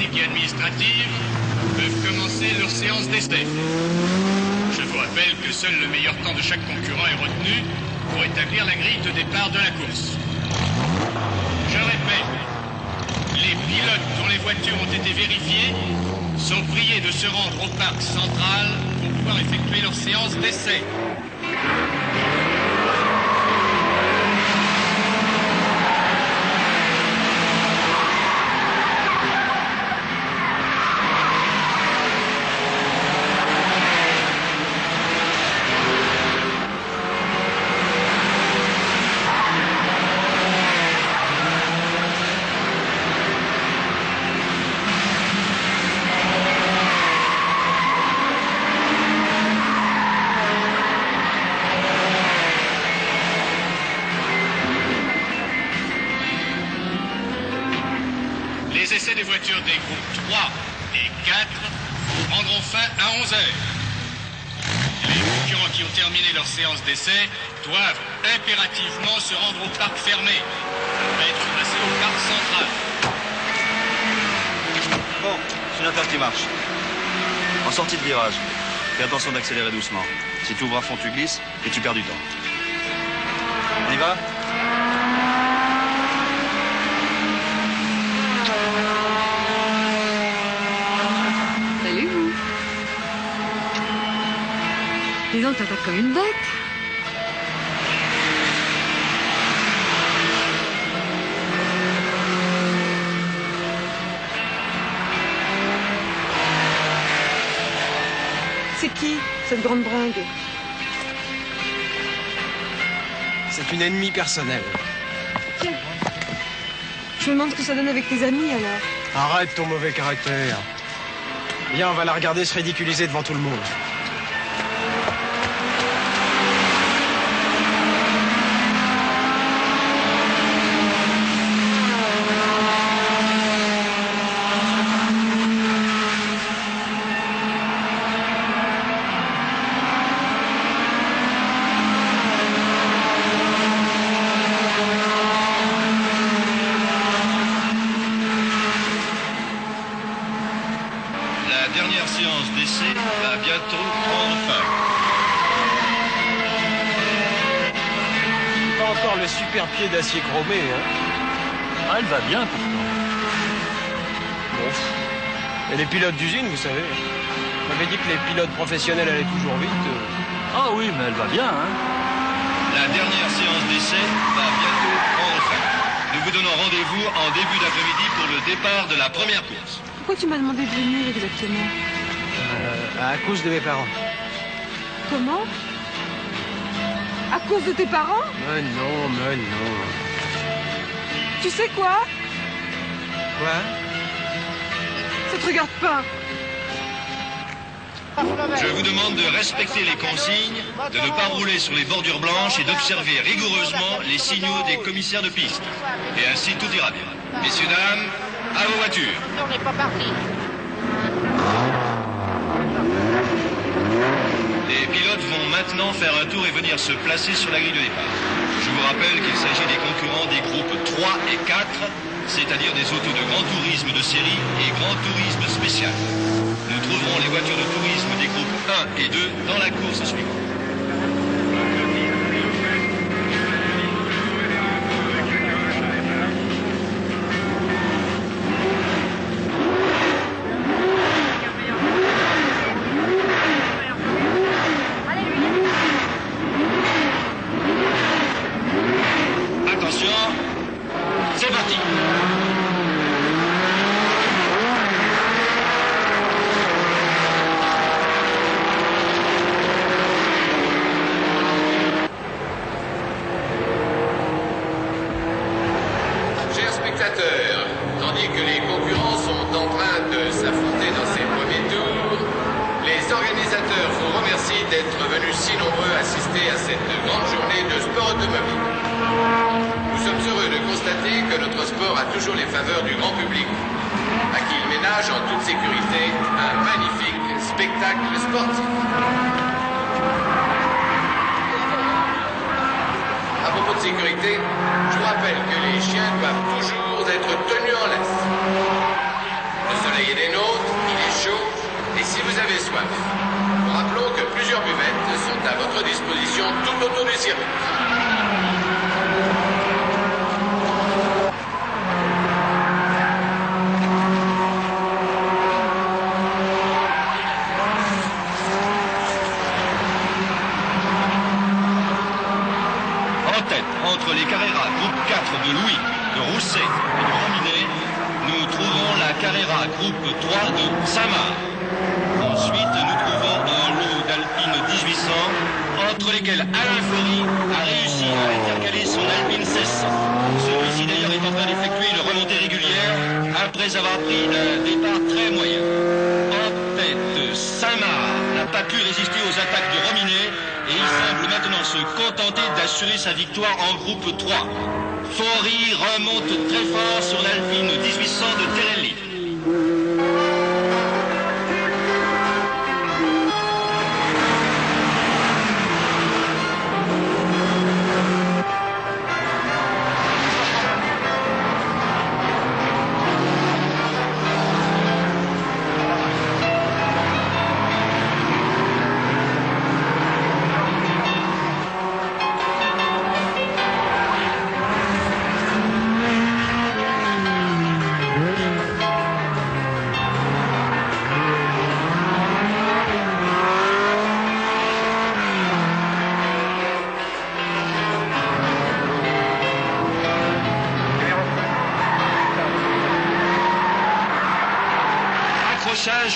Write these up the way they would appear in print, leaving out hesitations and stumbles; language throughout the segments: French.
techniques et administratives peuvent commencer leur séance d'essai. Je vous rappelle que seul le meilleur temps de chaque concurrent est retenu pour établir la grille de départ de la course. Je répète, les pilotes dont les voitures ont été vérifiées sont priés de se rendre au parc central pour pouvoir effectuer leur séance d'essai. Les essais des voitures des groupes 3 et 4 prendront fin à 11 heures. Les concurrents qui ont terminé leur séance d'essai doivent impérativement se rendre au parc fermé, être placés au parc central. Bon, c'est une affaire qui marche. En sortie de virage, fais attention d'accélérer doucement. Si tu ouvres à fond, tu glisses et tu perds du temps. On y va ? Dis donc, t'attaques comme une bête. C'est qui, cette grande bringue? C'est une ennemie personnelle. Tiens. Je me demande ce que ça donne avec tes amis, alors. Arrête ton mauvais caractère. Viens, on va la regarder se ridiculiser devant tout le monde. La dernière séance d'essai va bientôt prendre fin. Pas encore le super pied d'acier chromé, hein. Ah, elle va bien pourtant. Bon. Et les pilotes d'usine, vous savez. On m'avait dit que les pilotes professionnels allaient toujours vite. Ah oui, mais elle va bien, hein. La dernière séance d'essai va bientôt prendre fin. Nous vous donnons rendez-vous en début d'après-midi pour le départ de la première course. Pourquoi tu m'as demandé de venir exactement? À cause de mes parents. Comment? À cause de tes parents? Mais non, mais non. Tu sais quoi? Quoi? Ça te regarde pas. Je vous demande de respecter les consignes, de ne pas rouler sur les bordures blanches et d'observer rigoureusement les signaux des commissaires de piste. Et ainsi tout ira bien. Messieurs, dames, à vos voitures. On n'est pas parti. Les pilotes vont maintenant faire un tour et venir se placer sur la grille de départ. Je vous rappelle qu'il s'agit des concurrents des groupes 3 et 4, c'est-à-dire des autos de grand tourisme de série et grand tourisme spécial. Nous trouverons les voitures de tourisme des groupes 1 et 2 dans la course suivante. Attention, c'est parti. Chers spectateurs, tandis que les concurrents sont en train de s'affronter dans ces premiers tours, les organisateurs vous remercient d'être venus si nombreux assister à cette grande journée de sport automobile. Nous sommes heureux de constater que notre sport a toujours les faveurs du grand public, à qui il ménage en toute sécurité un magnifique spectacle sportif. À propos de sécurité, je vous rappelle que les chiens doivent toujours être tenus en laisse. Le soleil votre disposition tout autour du circuit. En tête, entre les Carrera groupe 4 de Louis, de Rousset et de Rominet, nous trouvons la Carrera groupe 3 de Saint-Marc. Ensuite, nous trouvons un lot d'Alpine 1800, entre lesquels Alain Fleury a réussi à intercaler son Alpine 1600. Celui-ci d'ailleurs est en train d'effectuer une remontée régulière après avoir pris un départ très moyen. En tête, Saint-Marc n'a pas pu résister aux attaques de Rominet et il semble maintenant se contenter d'assurer sa victoire en groupe 3. Faury remonte très fort sur l'Alpine 1800 de Terrelli.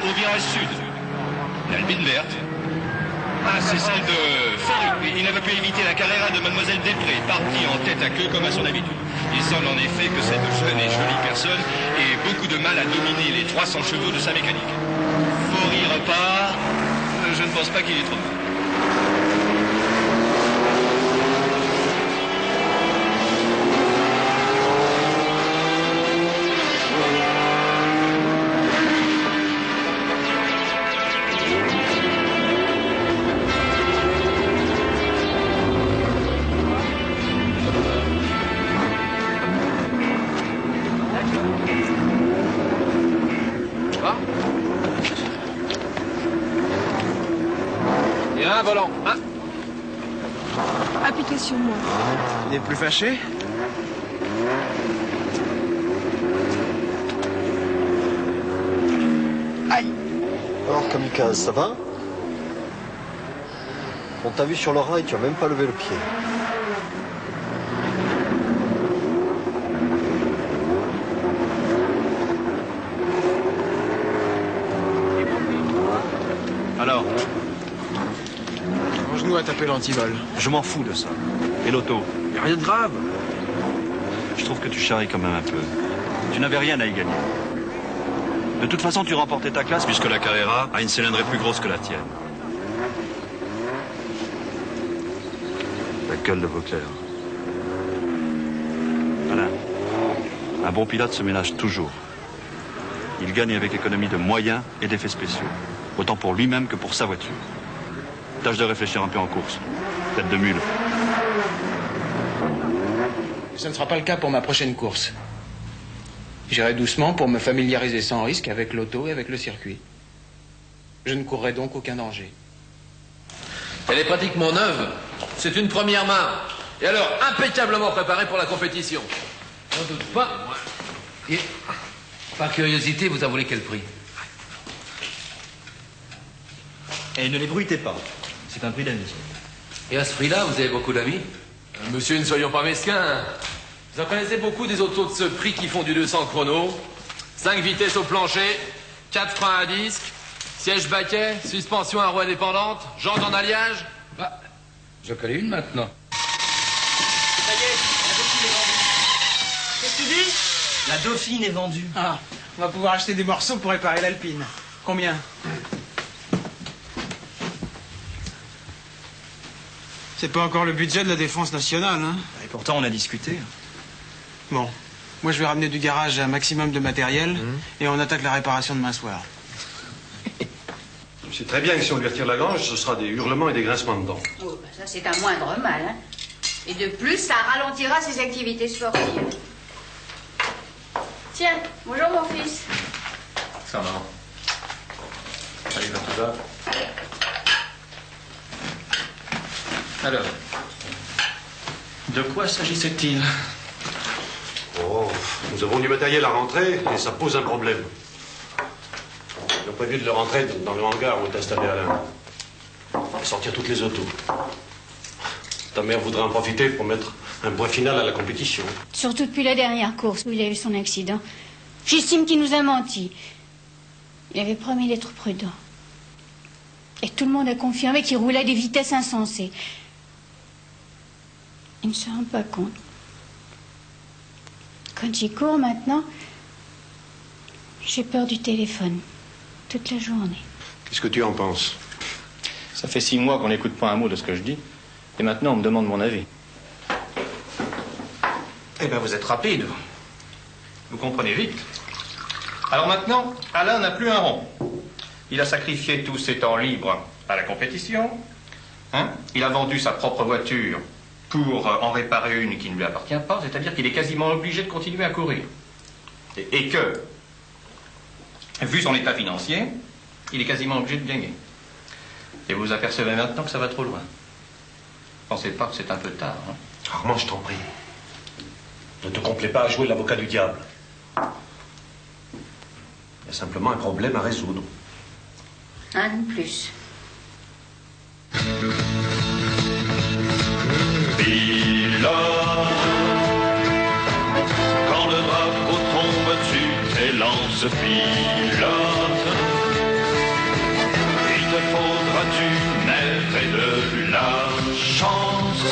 Au virage sud. L'Alpine verte. Ah, c'est celle de Faury. Il n'avait pu éviter la Carrera de Mademoiselle Després, partie en tête à queue comme à son habitude. Il semble en effet que cette jeune et jolie personne ait beaucoup de mal à dominer les 300 chevaux de sa mécanique. Faury repart. Je ne pense pas qu'il ait trop de mal. Volant, hein? Appliquez sur moi. Il est plus fâché? Aïe! Alors, Kamikaze, ça va? On t'a vu sur le rail, tu as même pas levé le pied. Alors? Mon genou a tapé l'antivol. Je m'en fous de ça. Et l'auto? Y a rien de grave. Je trouve que tu charries quand même un peu. Tu n'avais rien à y gagner. De toute façon, tu remportais ta classe puisque la Carrera a une cylindrée plus grosse que la tienne. La gueule de Vauclair. Alain, un bon pilote se ménage toujours. Il gagne avec économie de moyens et d'effets spéciaux. Autant pour lui-même que pour sa voiture. Tâche de réfléchir un peu en course. Tête de mule. Ce ne sera pas le cas pour ma prochaine course. J'irai doucement pour me familiariser sans risque avec l'auto et avec le circuit. Je ne courrai donc aucun danger. Elle est pratiquement neuve. C'est une première main. Et alors, impeccablement préparée pour la compétition. J'en doute pas. Et, par curiosité, vous avouez quel prix? Et ne les bruitez pas. C'est un prix d'amis. Et à ce prix-là, vous avez beaucoup d'amis? Monsieur, ne soyons pas mesquins. Vous en connaissez beaucoup des autos de ce prix qui font du 200 chrono. 5 vitesses au plancher, 4 freins à disque, siège baquet, suspension à roue indépendante, jantes en alliage. Bah, je connais une maintenant. Ça y est, la Dauphine est vendue. Qu'est-ce que tu dis? La Dauphine est vendue. Ah, on va pouvoir acheter des morceaux pour réparer l'Alpine. Combien? C'est pas encore le budget de la défense nationale, hein? Et pourtant, on a discuté. Bon, moi je vais ramener du garage un maximum de matériel et on attaque la réparation demain soir. C'est très bien que si on lui retire la grange, ce sera des hurlements et des grincements de dents. Oh, bah ça c'est un moindre mal, hein. Et de plus, ça ralentira ses activités sportives. Tiens, bonjour mon fils. Ça va. Allez, va tout ça. Alors, de quoi s'agissait-il? Oh, nous avons du matériel à rentrer et ça pose un problème. Ils ont prévu de le rentrer dans le hangar où est installé Alain. Et sortir toutes les autos. Ta mère voudrait en profiter pour mettre un point final à la compétition. Surtout depuis la dernière course où il a eu son accident. J'estime qu'il nous a menti. Il avait promis d'être prudent. Et tout le monde a confirmé qu'il roulait à des vitesses insensées. Il ne se rend pas compte. Quand j'y cours maintenant, j'ai peur du téléphone. Toute la journée. Qu'est-ce que tu en penses? Ça fait 6 mois qu'on n'écoute pas un mot de ce que je dis. Et maintenant, on me demande mon avis. Eh bien, vous êtes rapide. Vous comprenez vite. Alors maintenant, Alain n'a plus un rond. Il a sacrifié tous ses temps libres à la compétition. Hein? Il a vendu sa propre voiture pour en réparer une qui ne lui appartient pas. C'est-à-dire qu'il est quasiment obligé de continuer à courir. Et que, vu son état financier, il est quasiment obligé de gagner. Et vous vous apercevez maintenant que ça va trop loin. Pensez pas que c'est un peu tard. Hein? Armand, je t'en prie. Ne te complais pas à jouer l'avocat du diable. Il y a simplement un problème à résoudre. Un de plus. Pilote, quand le drapeau tombe, tu t'élances, pilote. Il te faudra du nerf et de la chance.